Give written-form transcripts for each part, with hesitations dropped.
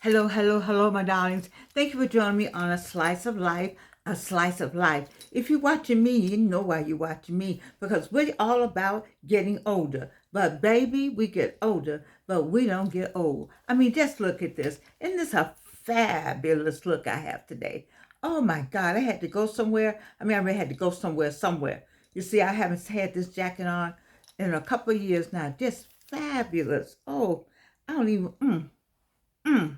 Hello, hello, hello, my darlings. Thank you for joining me on A Slice of Life, A Slice of Life. If you're watching me, you know why you're watching me, because we're all about getting older. But baby, we get older, but we don't get old. I mean, just look at this. Isn't this a fabulous look I have today? Oh my God, I had to go somewhere. I really had to go somewhere. You see, I haven't had this jacket on in a couple of years now. Just fabulous. Oh, I don't even, mm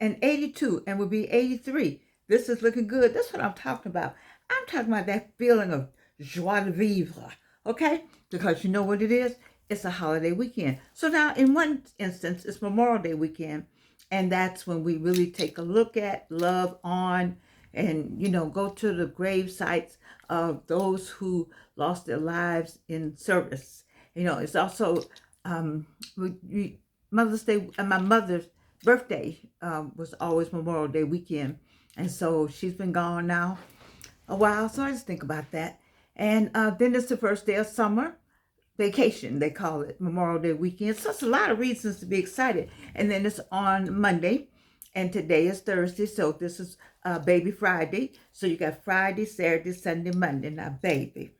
and 82 and will be 83. This is looking good. That's what I'm talking about. I'm talking about that feeling of joie de vivre, okay? Because you know what it is? It's a holiday weekend. So now, in one instance, it's Memorial Day weekend, and that's when we really take a look at, love on, and go to the grave sites of those who lost their lives in service. It's also um, Mother's Day, and my mother's birthday was always Memorial Day weekend. And so she's been gone now a while. So I just think about that. And then it's the first day of summer vacation, they call it Memorial Day weekend. So it's a lot of reasons to be excited. And then it's on Monday. And today is Thursday. So this is Baby Friday. So you got Friday, Saturday, Sunday, Monday. Now, baby,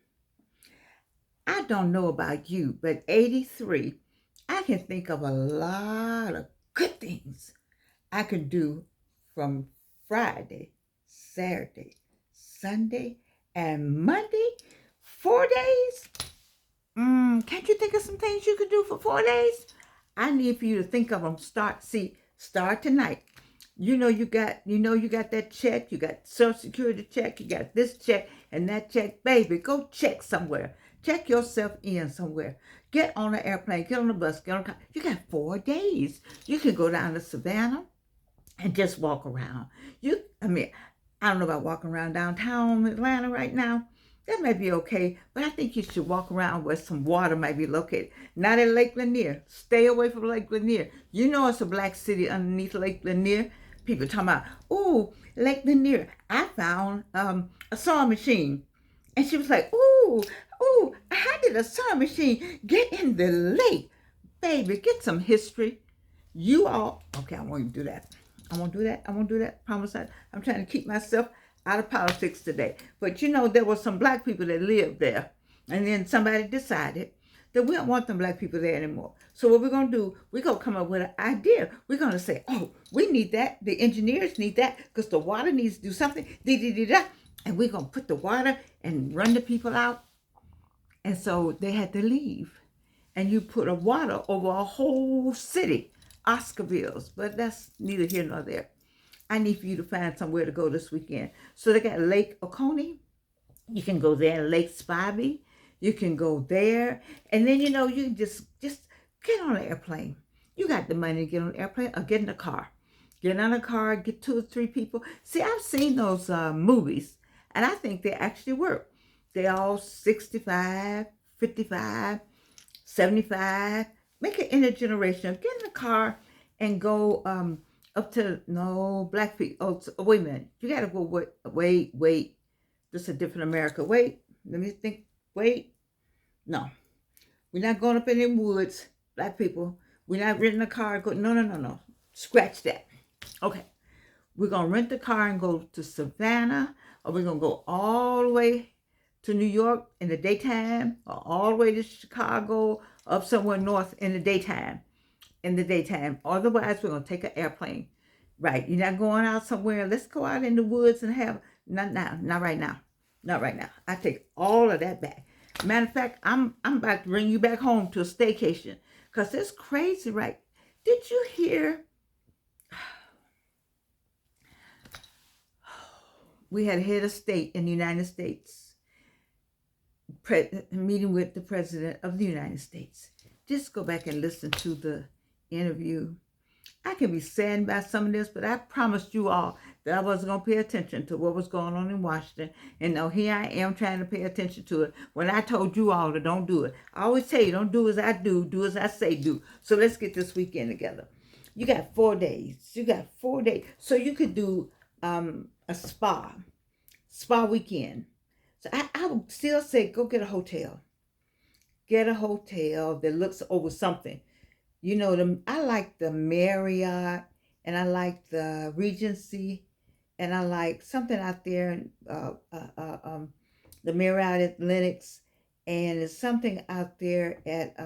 I don't know about you, but 83, I can think of a lot of good things I could do from Friday, Saturday, Sunday, and Monday. 4 days? Can't you think of some things you could do for 4 days? I need for you to think of them. Start tonight. You got that check, you got Social Security check, you got this check and that check. Baby, go check somewhere. Check yourself in somewhere. Get on an airplane, get on a bus, get on a car. You got 4 days. You can go down to Savannah and just walk around. I don't know about walking around downtown Atlanta right now. That may be okay, but I think you should walk around where some water might be located. Not at Lake Lanier. Stay away from Lake Lanier. You know it's a black city underneath Lake Lanier. People talking about, ooh, Lake Lanier. I found a sewing machine. And she was like, ooh, how did a sewing machine get in the lake? Baby, get some history. Okay, I won't do that. I won't do that. Promise I'm trying to keep myself out of politics today. But there were some black people that lived there. And then somebody decided that we don't want them black people there anymore. So what we're going to do, we're going to come up with an idea. We're going to say, oh, we need that. The engineers need that because the water needs to do something. And we're going to put the water and run the people out. And so they had to leave. And you put a water over a whole city, Oscarville's. But that's neither here nor there. I need for you to find somewhere to go this weekend. So they got Lake Oconee. You can go there. Lake Spivey. You can go there. And then, you can just get on an airplane. You got the money to get on an airplane or get in a car. Get on a car, get 2 or 3 people. See, I've seen those movies, and I think they actually work. They're all 65, 55, 75. Make it intergenerational. Get in the car and go up to, no, black people. Oh, wait a minute. You got to go, wait. This is a different America. Wait, let me think. Wait. No, we're not going up in the woods, black people. We're not renting a car. No. Scratch that. Okay. We're going to rent the car and go to Savannah, or we're going to go all the way to New York in the daytime, or all the way to Chicago, up somewhere north in the daytime. Otherwise, we're going to take an airplane. Right. You're not going out somewhere. Let's go out in the woods and have, not now, not right now. Not right now. I take all of that back. Matter of fact, I'm about to bring you back home to a staycation because it's crazy, right? Did you hear? We had a head of state in the United States meeting with the president of the United States. Just go back and listen to the interview. I can be saddened by some of this, but I promised you all that I wasn't going to pay attention to what was going on in Washington. And now here I am trying to pay attention to it when I told you all to don't do it. I always tell you, don't do as I do as I say do. So let's get this weekend together. You got 4 days. So you could do a spa weekend. So I would still say go get a hotel. Get a hotel that looks over something. I like the Marriott and I like the Regency, and I like something out there in the Marriott at Lenox, and there's something out there at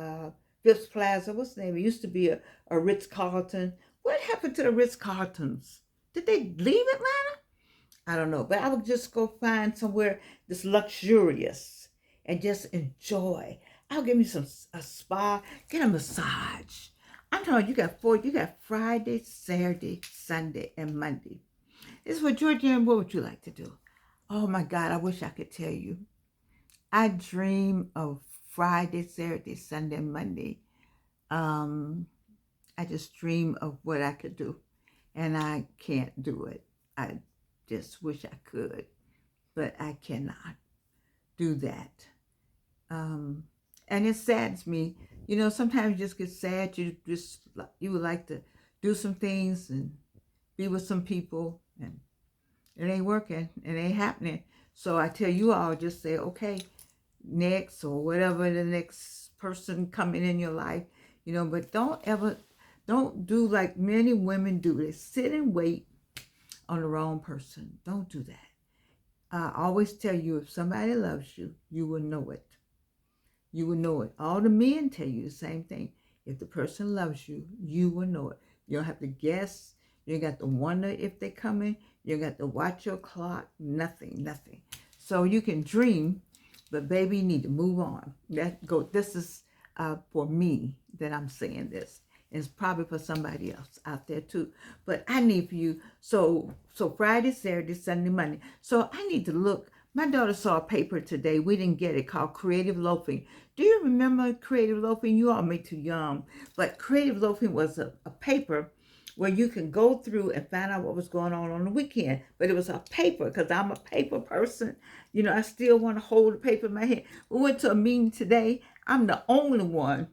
Phipps Plaza. What's the name? It used to be a Ritz Carlton. What happened to the Ritz Carltons? Did they leave Atlanta? I don't know, but I would just go find somewhere that's luxurious and just enjoy. I'll give me some a spa, get a massage. I'm talking. You got four. You got Friday, Saturday, Sunday, and Monday. This is what Georgianne. What would you like to do? Oh my God! I wish I could tell you. I dream of Friday, Saturday, Sunday, and Monday. Um, I just dream of what I could do, and I can't do it. I just wish I could, but I cannot do that. Um, and it saddens me. You know, sometimes you just get sad. You would like to do some things and be with some people, and it ain't working. It ain't happening. So I tell you all, just say, okay, next, or whatever the next person coming in your life, you know, but don't do like many women do. They sit and wait on the wrong person. Don't do that. I always tell you, if somebody loves you, you will know it. You will know it. All the men tell you the same thing. If the person loves you, you will know it. You don't have to guess. You don't got to wonder if they're coming. You don't got to watch your clock. Nothing. So you can dream, but baby, you need to move on. This is for me that I'm saying this. It's probably for somebody else out there too. But I need for you. So Friday, Saturday, Sunday, Monday. So I need to look. My daughter saw a paper today. We didn't get it, called Creative Loafing. Do you remember Creative Loafing? You all may too young. But Creative Loafing was a paper where you can go through and find out what was going on the weekend. But it was a paper, because I'm a paper person. You know, I still want to hold the paper in my hand. We went to a meeting today. I'm the only one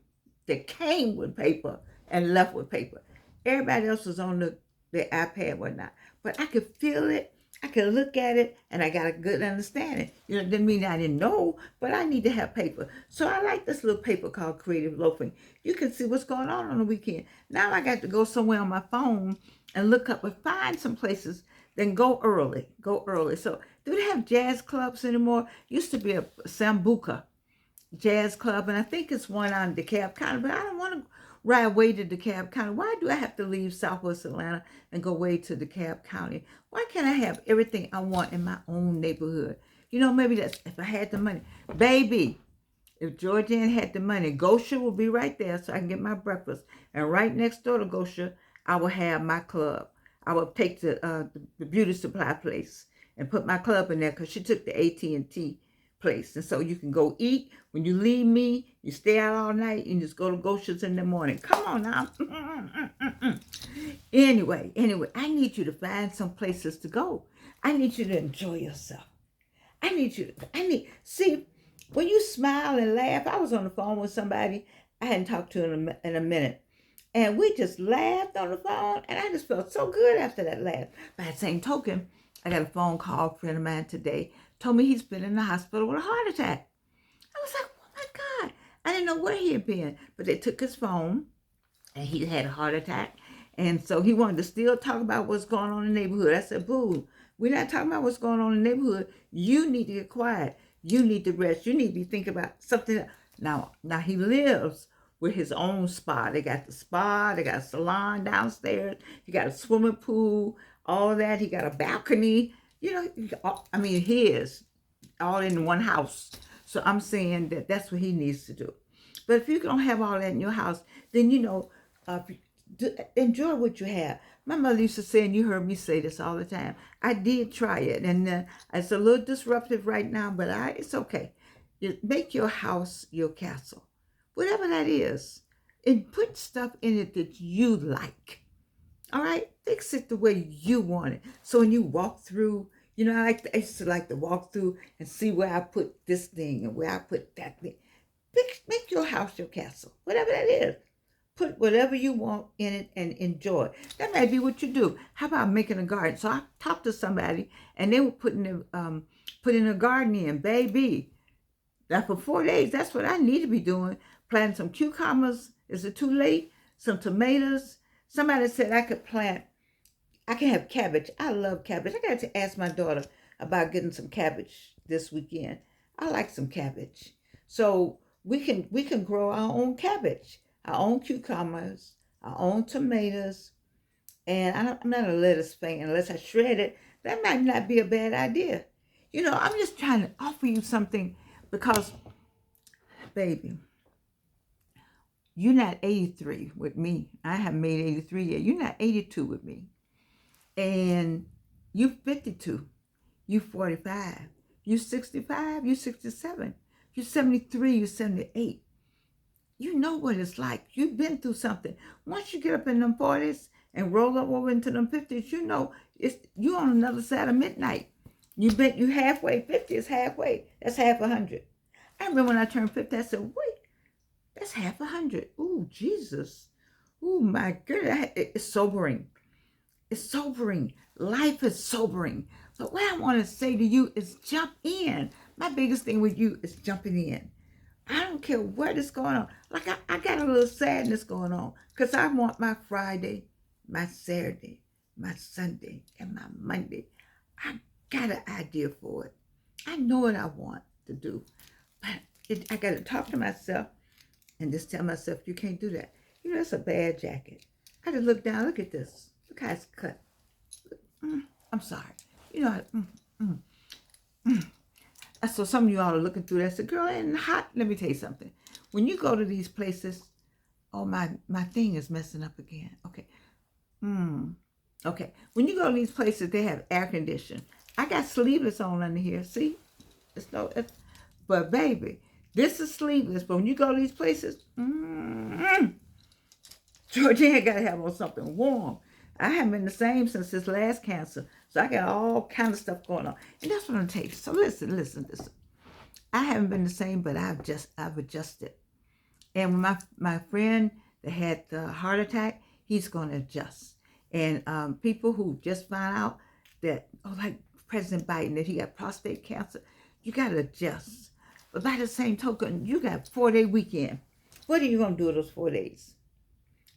that came with paper and left with paper. Everybody else was on the iPad, whatnot. But I could feel it. I could look at it, and I got a good understanding. You know, it didn't mean I didn't know, but I need to have paper. So I like this little paper called Creative Loafing. You can see what's going on the weekend. Now I got to go somewhere on my phone and look up and find some places, then go early. So do they have jazz clubs anymore? Used to be a Sambuca jazz club, and I think it's one on DeKalb County, but I don't want to ride way to DeKalb County. Why do I have to leave Southwest Atlanta and go way to DeKalb County? Why can't I have everything I want in my own neighborhood? You know, maybe that's if I had the money. Baby, if Georgianne had the money, Gosha will be right there so I can get my breakfast. And right next door to Gosha, I will have my club. I will take the beauty supply place and put my club in there, because she took the AT&T place. And so you can go eat. When you leave me, you stay out all night and just go to Gosha's in the morning. Come on now. Anyway, I need you to find some places to go. I need you to enjoy yourself. See, when you smile and laugh. I was on the phone with somebody I hadn't talked to in a minute. And we just laughed on the phone, and I just felt so good after that laugh. By the same token, I got a phone call, a friend of mine today, told me he's been in the hospital with a heart attack. I was like, oh my God. I didn't know where he had been, but they took his phone, and he had a heart attack. And so he wanted to still talk about what's going on in the neighborhood. I said, boo, we're not talking about what's going on in the neighborhood. You need to get quiet. You need to rest. You need to be thinking about something. Now he lives with his own spa. They got the spa. They got a salon downstairs. He got a swimming pool, all that. He got a balcony. You know, I mean, his, all in one house. So I'm saying that that's what he needs to do. But if you don't have all that in your house, then, you know, enjoy what you have. My mother used to say, and you heard me say this all the time, I did try it. And it's a little disruptive right now, but it's okay. You make your house your castle, whatever that is, and put stuff in it that you like. All right? Fix it the way you want it. So when you walk through, you know, I used to like to walk through and see where I put this thing and where I put that thing. Make your house your castle, whatever that is. Put whatever you want in it and enjoy. That might be what you do. How about making a garden? So I talked to somebody, and they were putting a garden in, baby. Now for 4 days, that's what I need to be doing. Planting some cucumbers. Is it too late? Some tomatoes, Somebody said I can have cabbage. I love cabbage. I got to ask my daughter about getting some cabbage this weekend. I like some cabbage. So we can grow our own cabbage, our own cucumbers, our own tomatoes, and I'm not a lettuce fan unless I shred it. That might not be a bad idea. I'm just trying to offer you something because, baby, you're not 83 with me. I haven't made 83 yet. You're not 82 with me. And you 52. You 45. You 65. You 67. You 73. You 78. You know what it's like. You've been through something. Once you get up in them 40s and roll up over into them 50s, you on another side of midnight. You halfway. 50 is halfway. That's half 100. I remember when I turned 50, I said, wait, that's half 100. Ooh, Jesus. Ooh, my goodness. It's sobering. It's sobering. Life is sobering. But what I want to say to you is jump in. My biggest thing with you is jumping in. I don't care what is going on. Like I got a little sadness going on because I want my Friday, my Saturday, my Sunday, and my Monday. I got an idea for it. I know what I want to do. But I got to talk to myself and just tell myself, you can't do that. That's a bad jacket. I just look down, look at this. Look how it's cut. I'm sorry. So some of you all are looking through that. I said, girl, it ain't hot. Let me tell you something. When you go to these places, oh, my thing is messing up again. Okay. Okay. When you go to these places, they have air conditioning. I got sleeveless on under here. See? But baby, this is sleeveless. But when you go to these places, Georgina got to have on something warm. I haven't been the same since this last cancer. So I got all kind of stuff going on. And that's what I'm taking. So listen. I haven't been the same, but I've adjusted. And when my friend that had the heart attack, he's going to adjust. And people who just found out that, like President Biden, that he got prostate cancer, you got to adjust. But by the same token, you got a 4-day weekend. What are you going to do with those 4 days?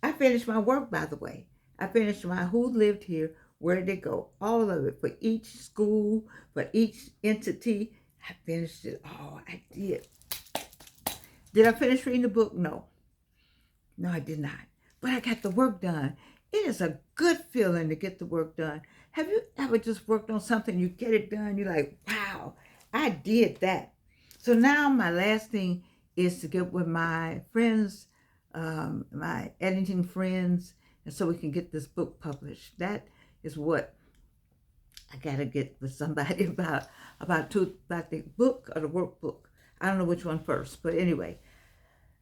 I finished my work, by the way. I finished my who lived here, where did they go? All of it. For each school, for each entity, I finished it all. I did. Did I finish reading the book? No. No, I did not. But I got the work done. It is a good feeling to get the work done. Have you ever just worked on something, you get it done, you're like, wow, I did that. So now my last thing is to get with my friends, my editing friends, and so we can get this book published. That is what I gotta get with somebody about the book or the workbook. I don't know which one first, but anyway,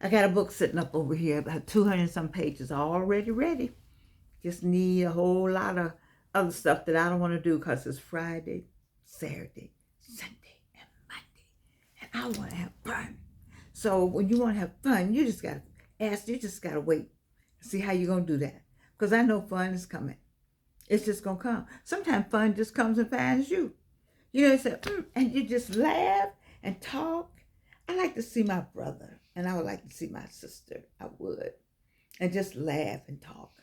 I got a book sitting up over here, about 200 some pages, already ready. Just need a whole lot of other stuff that I don't want to do because it's Friday, Saturday, Sunday, and Monday, and I want to have fun. So when you want to have fun, you just gotta wait and see how you're gonna do that. Because I know fun is coming. It's just going to come. Sometimes fun just comes and finds you. You say, and you just laugh and talk. I like to see my brother, and I would like to see my sister. I would. And just laugh and talk.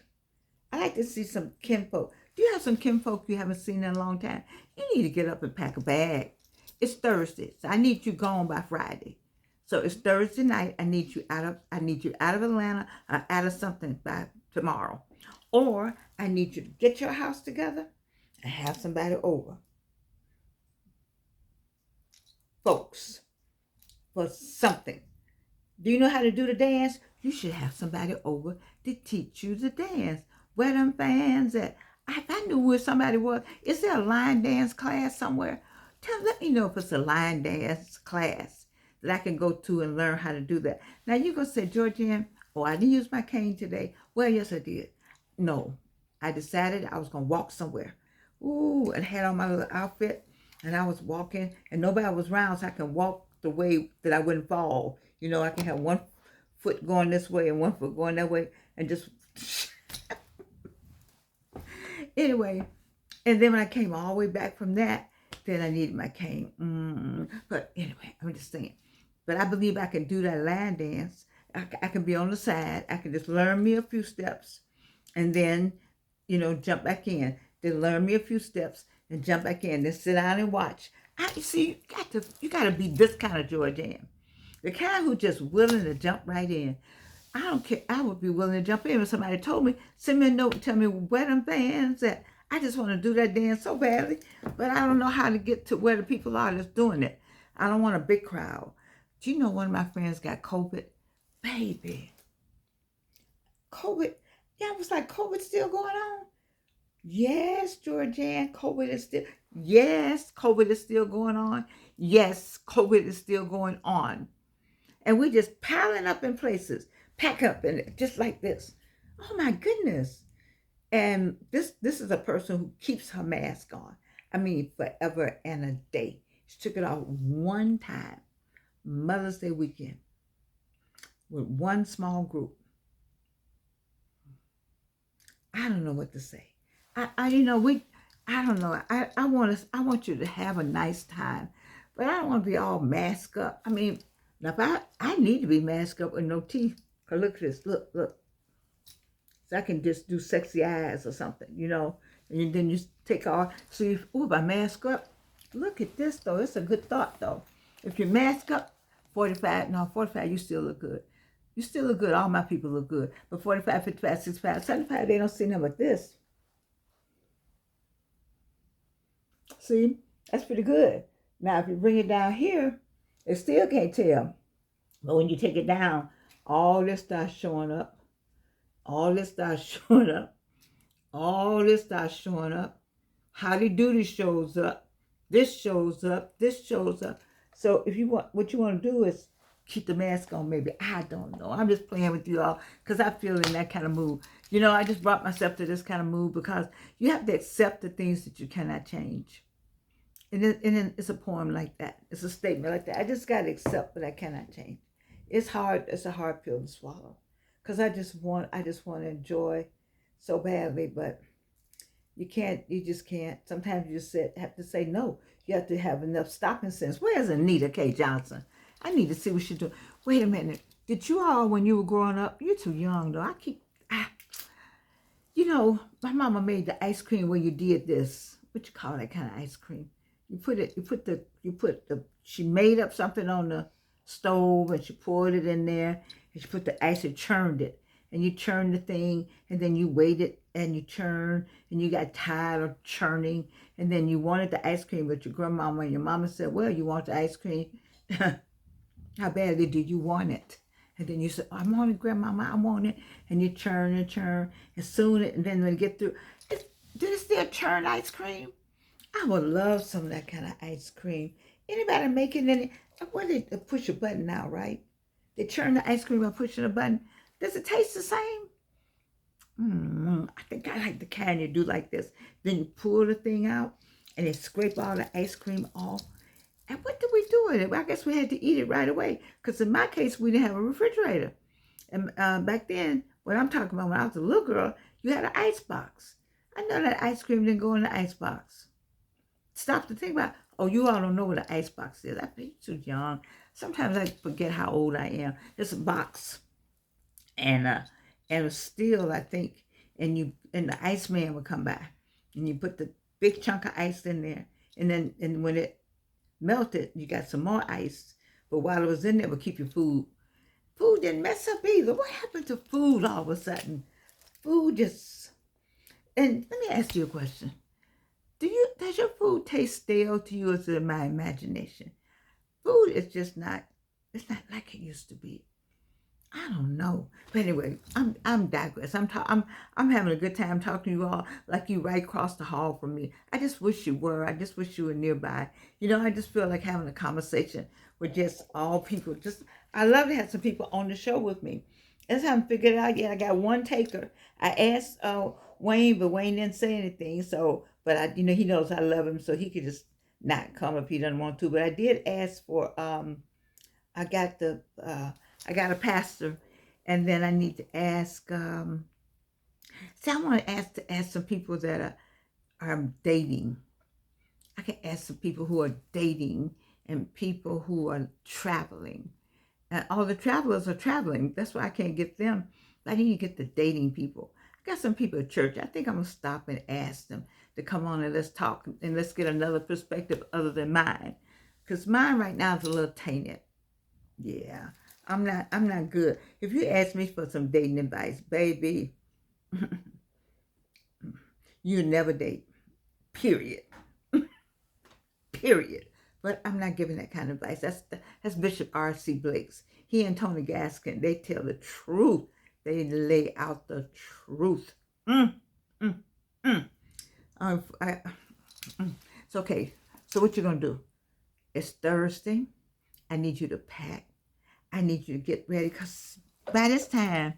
I like to see some kinfolk. Do you have some kinfolk you haven't seen in a long time? You need to get up and pack a bag. It's Thursday, so I need you gone by Friday. So it's Thursday night. I need you out of Atlanta or out of something by tomorrow. Or I need you to get your house together and have somebody over. Folks, for something. Do you know how to do the dance? You should have somebody over to teach you the dance. Where them fans at? If I knew where somebody was, is there a line dance class somewhere? Let me know if it's a line dance class that I can go to and learn how to do that. Now you're going to say, Georgianne, I didn't use my cane today. Well, yes, I did. No, I decided I was going to walk somewhere. Ooh, and had on my little outfit, and I was walking, and nobody was around, so I can walk the way that I wouldn't fall. I can have one foot going this way and one foot going that way, and just... Anyway, and then when I came all the way back from that, then I needed my cane. But anyway, I'm just saying. But I believe I can do that line dance. I can be on the side. I can just learn me a few steps. and then, jump back in. Then learn me a few steps and jump back in. Then sit down and watch. I see you got to be this kind of Georgian. The kind who just willing to jump right in. I don't care. I would be willing to jump in if somebody told me, send me a note and tell me where them fans at. I just want to do that dance so badly, but I don't know how to get to where the people are that's doing it. I don't want a big crowd. Do you know one of my friends got COVID? Baby, COVID. Yeah, I was like, COVID still going on? Yes, Georgianne, COVID is still going on. Yes, COVID is still going on. And we're just piling up in places, pack up in it, just like this. Oh my goodness. And this is a person who keeps her mask on. I mean, forever and a day. She took it off one time, Mother's Day weekend, with one small group. I don't know what to say. I don't know. I want you to have a nice time, but I don't want to be all masked up. I mean, now if I need to be masked up with no teeth. Cause look at this. Look. So I can just do sexy eyes or something, And then you take off. So if I mask up, look at this though. It's a good thought though. If you mask up, 45, you still look good. You still look good. All my people look good. But 45, 55, 65, 75, they don't see nothing but this. See, that's pretty good. Now, if you bring it down here, they still can't tell. But when you take it down, all this starts showing up. All this starts showing up. All this starts showing up. Howdy Doody shows up. This shows up. This shows up. So if you want, what you want to do is keep the mask on, maybe. I don't know. I'm just playing with you all because I feel in that kind of mood. I just brought myself to this kind of mood because you have to accept the things that you cannot change. And then it's a poem like that. It's a statement like that. I just got to accept what I cannot change. It's hard. It's a hard pill to swallow because I just want to enjoy so badly, but you just can't. Sometimes you just have to say no. You have to have enough stopping sense. Where's Anita K. Johnson? I need to see what she's doing. Wait a minute. Did you all, when you were growing up, you're too young though. My mama made the ice cream where you did this. What you call that kind of ice cream? She made up something on the stove and she poured it in there and she put the ice and churned it. And you churned the thing and then you waited and you churned and you got tired of churning and then you wanted the ice cream, but your grandmama and your mama said, well, you want the ice cream? How badly do you want it? And then you said, I want it, grandmama, I want it. And you churn and churn and then when you get through, did it still churn ice cream? I would love some of that kind of ice cream. Anybody making any? What they push a button now, right? They churn the ice cream by pushing a button. Does it taste the same? I think I like the kind you do like this. Then you pull the thing out and then scrape all the ice cream off. And what did we do with it? Well, I guess we had to eat it right away. Because in my case, we didn't have a refrigerator. And back then, what I'm talking about when I was a little girl, you had an ice box. I know that ice cream didn't go in the ice box. Stop to think about, you all don't know what an ice box is. I think you're too young. Sometimes I forget how old I am. It's a box. And still, I think, and the Iceman would come by. And you put the big chunk of ice in there. And when it melted, you got some more ice. But while it was in there, it would keep your food. Food didn't mess up either. What happened to food all of a sudden? Food just... And let me ask you a question. Does your food taste stale to you, or is it my imagination? Food is just not, it's not like it used to be. I don't know. But anyway, I'm digress. I'm having a good time talking to you all like you right across the hall from me. I just wish you were. I just wish you were nearby. I just feel like having a conversation with just all people. I love to have some people on the show with me. That's how I'm figured out yet. I got one taker. I asked Wayne, but Wayne didn't say anything. So, but he knows I love him, so he could just not come if he doesn't want to. But I did ask for I got a pastor, and then I need to ask. I want to ask some people that are dating. I can ask some people who are dating and people who are traveling. And all the travelers are traveling. That's why I can't get them. I need to get the dating people. Got some people at church. I think I'm going to stop and ask them to come on and let's talk and let's get another perspective other than mine. Because mine right now is a little tainted. Yeah. I'm not good. If you ask me for some dating advice, baby, you never date. Period. Period. But I'm not giving that kind of advice. That's Bishop R.C. Blake's. He and Tony Gaskin, they tell the truth. They lay out the truth. Mm, mm, mm. It's okay. So what you going to do? It's Thursday. I need you to pack. I need you to get ready because by this time,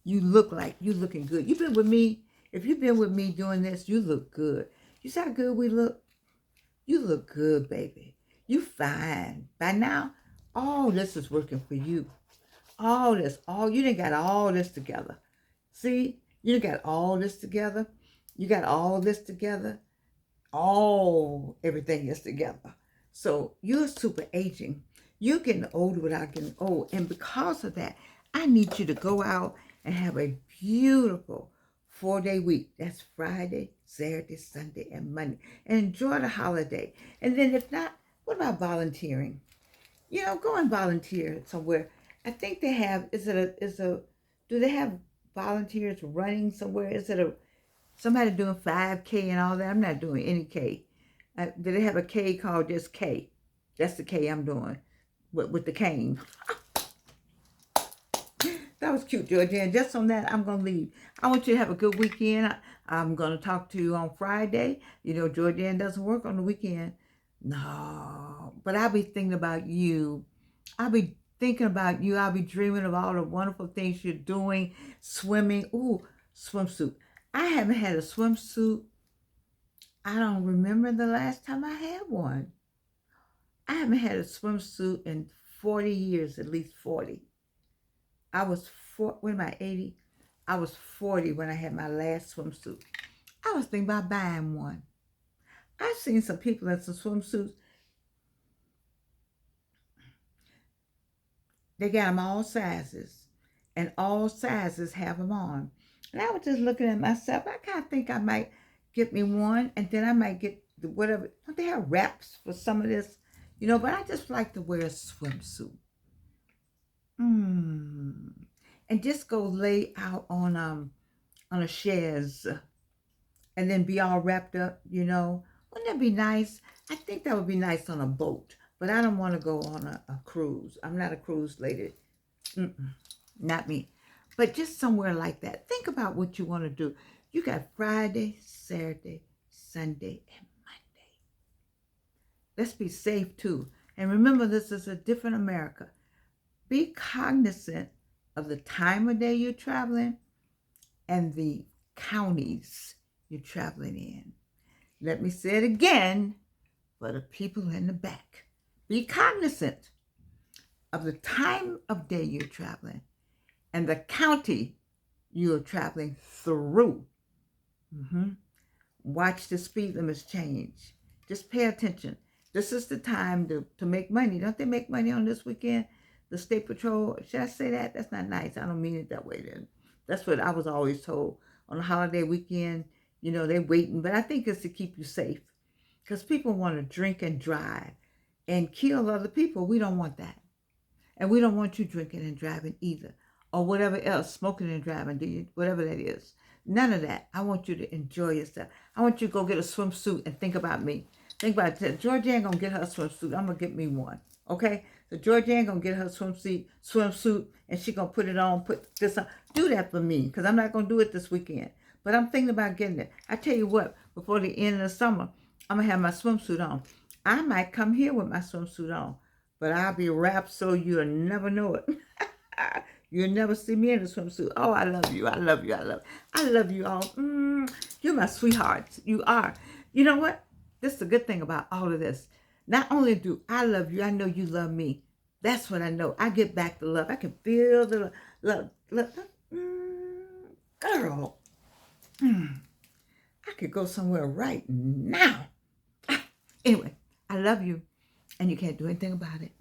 you look like you're looking good. You've been with me. If you've been with me doing this, you look good. You see how good we look? You look good, baby. You fine. By now, all this is working for you. You done got all this together. See, you done got all this together. You got all this together. Everything is together. So you're super aging. You're getting older without getting old. And because of that, I need you to go out and have a beautiful 4-day week. That's Friday, Saturday, Sunday, and Monday. And enjoy the holiday. And then if not, what about volunteering? Go and volunteer somewhere. I think they have, do they have volunteers running somewhere? Is it somebody doing 5K and all that? I'm not doing any K. Do they have a K called just K? That's the K I'm doing with the cane. That was cute, Georgia. And just on that, I'm going to leave. I want you to have a good weekend. I'm going to talk to you on Friday. Georgia doesn't work on the weekend. No, but I'll be thinking about you. I'll be thinking about you. I'll be dreaming of all the wonderful things you're doing. Swimming. Ooh, swimsuit. I haven't had a swimsuit. I don't remember the last time I had one. I haven't had a swimsuit in 40 years, at least 40. I was 80? I was 40 when I had my last swimsuit. I was thinking about buying one. I've seen some people in some swimsuits. They got them all sizes, and all sizes have them on. And I was just looking at myself. I kind of think I might get me one, and then I might get whatever. Don't they have wraps for some of this? But I just like to wear a swimsuit. And just go lay out on a chaise and then be all wrapped up, Wouldn't that be nice? I think that would be nice on a boat, but I don't want to go on a cruise. I'm not a cruise lady. Not me. But just somewhere like that. Think about what you want to do. You got Friday, Saturday, Sunday, and Monday. Let's be safe too. And remember, this is a different America. Be cognizant of the time of day you're traveling and the counties you're traveling in. Let me say it again for the people in the back. Be cognizant of the time of day you're traveling and the county you're traveling through. Watch the speed limits change. Just pay attention. This is the time to make money. Don't they make money on this weekend? The State Patrol, should I say that? That's not nice. I don't mean it that way then. That's what I was always told. On a holiday weekend, they're waiting. But I think it's to keep you safe. Because people want to drink and drive and kill other people. We don't want that. And we don't want you drinking and driving either. Or whatever else, smoking and driving, whatever that is. None of that. I want you to enjoy yourself. I want you to go get a swimsuit and think about me. Think about it. Georgia ain't going to get her a swimsuit. I'm going to get me one. Okay? So Georgia ain't going to get her swimsuit, and she going to put it on, put this on. Do that for me, because I'm not going to do it this weekend. But I'm thinking about getting it. I tell you what, before the end of the summer, I'm going to have my swimsuit on. I might come here with my swimsuit on, but I'll be wrapped so you'll never know it. You'll never see me in a swimsuit. Oh, I love you. I love you. I love you all. You're my sweethearts. You are. You know what? This is the good thing about all of this. Not only do I love you, I know you love me. That's what I know. I get back the love. I can feel the love. Girl, I could go somewhere right now. Anyway, I love you, and you can't do anything about it.